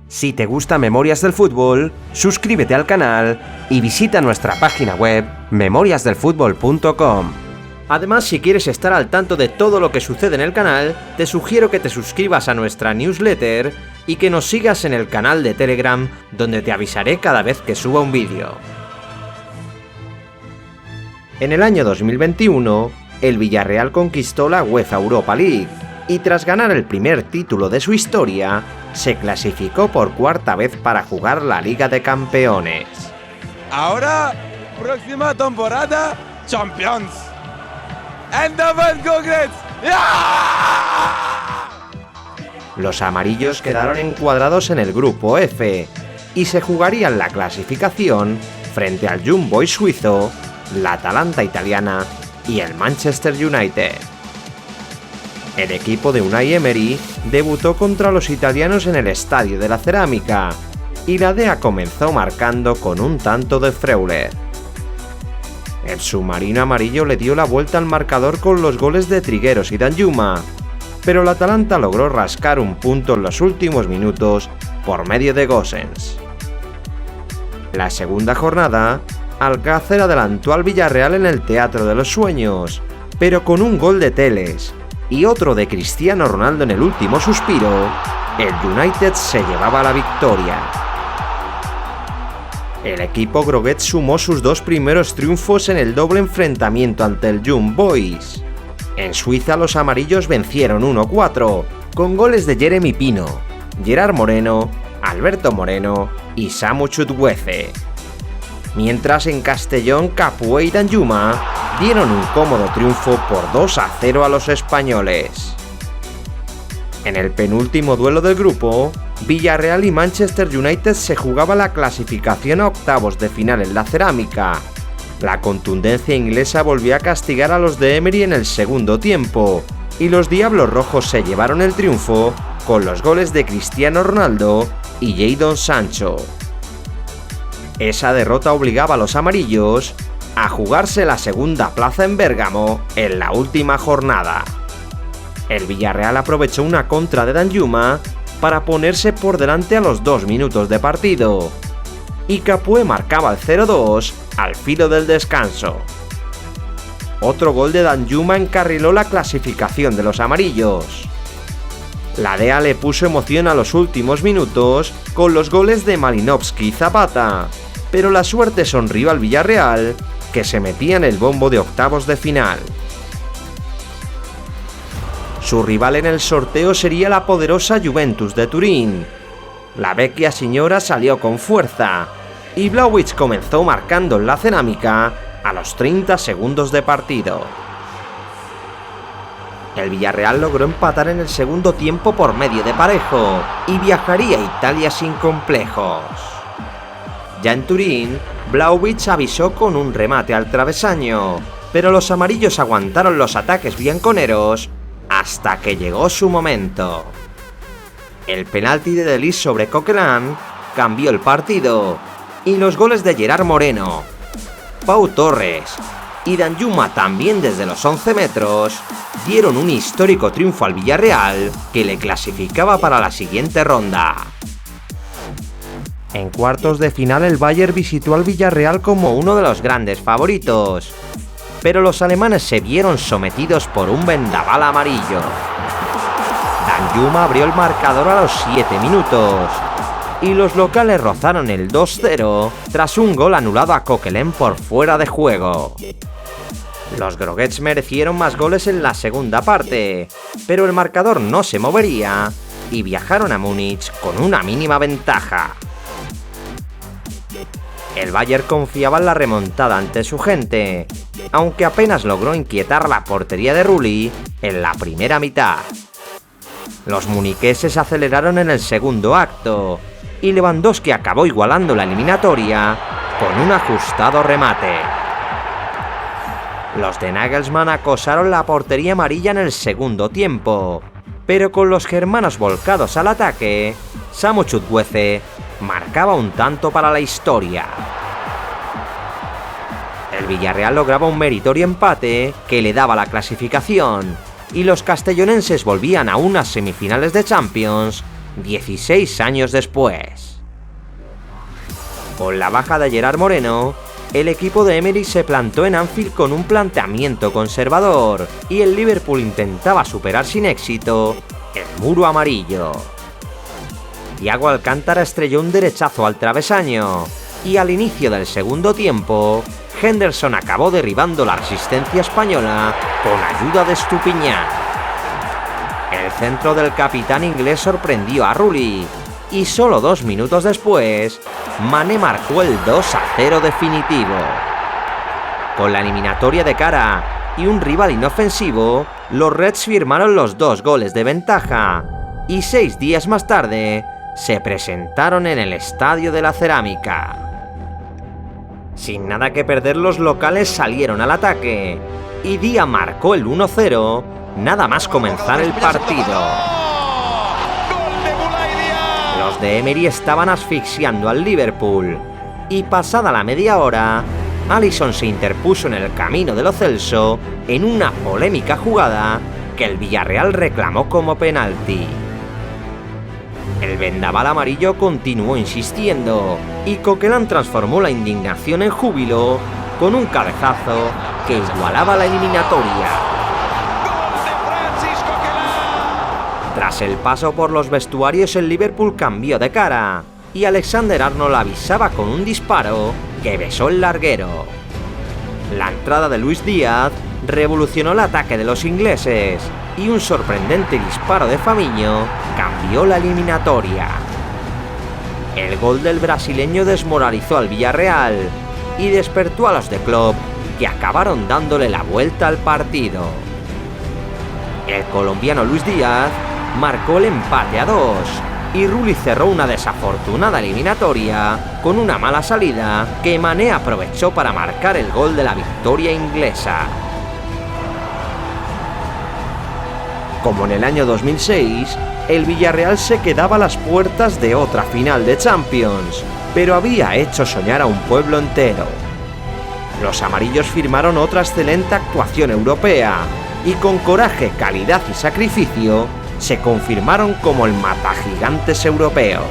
Si te gusta Memorias del Fútbol, suscríbete al canal y visita nuestra página web memoriasdelfutbol.com. Además, si quieres estar al tanto de todo lo que sucede en el canal, te sugiero que te suscribas a nuestra newsletter y que nos sigas en el canal de Telegram, donde te avisaré cada vez que suba un vídeo. En el año 2021, el Villarreal conquistó la UEFA Europa League y tras ganar el primer título de su historia, se clasificó por cuarta vez para jugar la Liga de Campeones. Ahora, próxima temporada, Champions. Eindhoven Congress. Los amarillos quedaron encuadrados en el grupo F y se jugarían la clasificación frente al Young Boys suizo, la Atalanta italiana y el Manchester United. El equipo de Unai Emery debutó contra los italianos en el Estadio de la Cerámica y la DEA comenzó marcando con un tanto de Freuler. El submarino amarillo le dio la vuelta al marcador con los goles de Trigueros y Danjuma, pero el Atalanta logró rascar un punto en los últimos minutos por medio de Gosens. La segunda jornada, Alcácer adelantó al Villarreal en el Teatro de los Sueños, pero con un gol de Teles y otro de Cristiano Ronaldo en el último suspiro, el United se llevaba la victoria. El equipo groguet sumó sus dos primeros triunfos en el doble enfrentamiento ante el Young Boys. En Suiza los amarillos vencieron 1-4, con goles de Jeremy Pino, Gerard Moreno, Alberto Moreno y Samu Chukwueze. Mientras en Castellón, Capué y Danjuma dieron un cómodo triunfo por 2-0 a los españoles. En el penúltimo duelo del grupo, Villarreal y Manchester United se jugaba la clasificación a octavos de final en la Cerámica. La contundencia inglesa volvió a castigar a los de Emery en el segundo tiempo, y los Diablos Rojos se llevaron el triunfo con los goles de Cristiano Ronaldo y Jadon Sancho. Esa derrota obligaba a los amarillos a jugarse la segunda plaza en Bérgamo en la última jornada. El Villarreal aprovechó una contra de Danjuma para ponerse por delante a los 2 minutos de partido, y Capué marcaba el 0-2 al filo del descanso. Otro gol de Danjuma encarriló la clasificación de los amarillos. La DEA le puso emoción a los últimos minutos con los goles de Malinovskyi y Zapata, pero la suerte sonrió al Villarreal, que se metía en el bombo de octavos de final. Su rival en el sorteo sería la poderosa Juventus de Turín. La vecchia señora salió con fuerza, y Vlahovic comenzó marcando en la Cerámica a los 30 segundos de partido. El Villarreal logró empatar en el segundo tiempo por medio de Parejo y viajaría a Italia sin complejos. Ya en Turín, Vlahovic avisó con un remate al travesaño, pero los amarillos aguantaron los ataques bianconeros hasta que llegó su momento. El penalti de Delis sobre Coquelin cambió el partido, y los goles de Gerard Moreno, Pau Torres y Danjuma también desde los 11 metros dieron un histórico triunfo al Villarreal que le clasificaba para la siguiente ronda. En cuartos de final el Bayern visitó al Villarreal como uno de los grandes favoritos, pero los alemanes se vieron sometidos por un vendaval amarillo. Danjuma abrió el marcador a los 7 minutos, y los locales rozaron el 2-0 tras un gol anulado a Coquelin por fuera de juego. Los groguets merecieron más goles en la segunda parte, pero el marcador no se movería y viajaron a Múnich con una mínima ventaja. El Bayern confiaba en la remontada ante su gente, aunque apenas logró inquietar la portería de Rulli en la primera mitad. Los muniqueses aceleraron en el segundo acto, y Lewandowski acabó igualando la eliminatoria con un ajustado remate. Los de Nagelsmann acosaron la portería amarilla en el segundo tiempo, pero con los germanos volcados al ataque, Samu Chukwueze marcaba un tanto para la historia. El Villarreal lograba un meritorio empate que le daba la clasificación, y los castellonenses volvían a unas semifinales de Champions 16 años después. Con la baja de Gerard Moreno, el equipo de Emery se plantó en Anfield con un planteamiento conservador y el Liverpool intentaba superar sin éxito el muro amarillo. Thiago Alcántara estrelló un derechazo al travesaño y al inicio del segundo tiempo, Henderson acabó derribando la resistencia española con ayuda de Estupiñán. El centro del capitán inglés sorprendió a Rulli y solo 2 minutos después, Mané marcó el 2-0 definitivo. Con la eliminatoria de cara y un rival inofensivo, los Reds firmaron los 2 goles de ventaja y 6 días más tarde se presentaron en el Estadio de la Cerámica. Sin nada que perder, los locales salieron al ataque y Díaz marcó el 1-0 nada más comenzar el partido. Los de Emery estaban asfixiando al Liverpool y pasada la media hora, Alisson se interpuso en el camino de Lo Celso en una polémica jugada que el Villarreal reclamó como penalti. El vendaval amarillo continuó insistiendo y Coquelin transformó la indignación en júbilo con un cabezazo que igualaba la eliminatoria. Tras el paso por los vestuarios, el Liverpool cambió de cara y Alexander-Arnold avisaba con un disparo que besó el larguero. La entrada de Luis Díaz revolucionó el ataque de los ingleses y un sorprendente disparo de Fabinho cambió la eliminatoria. El gol del brasileño desmoralizó al Villarreal y despertó a los de Klopp, que acabaron dándole la vuelta al partido. El colombiano Luis Díaz marcó el empate a 2 y Rulli cerró una desafortunada eliminatoria con una mala salida que Mané aprovechó para marcar el gol de la victoria inglesa. Como en el año 2006, el Villarreal se quedaba a las puertas de otra final de Champions, pero había hecho soñar a un pueblo entero. Los amarillos firmaron otra excelente actuación europea y con coraje, calidad y sacrificio se confirmaron como el matagigantes europeo.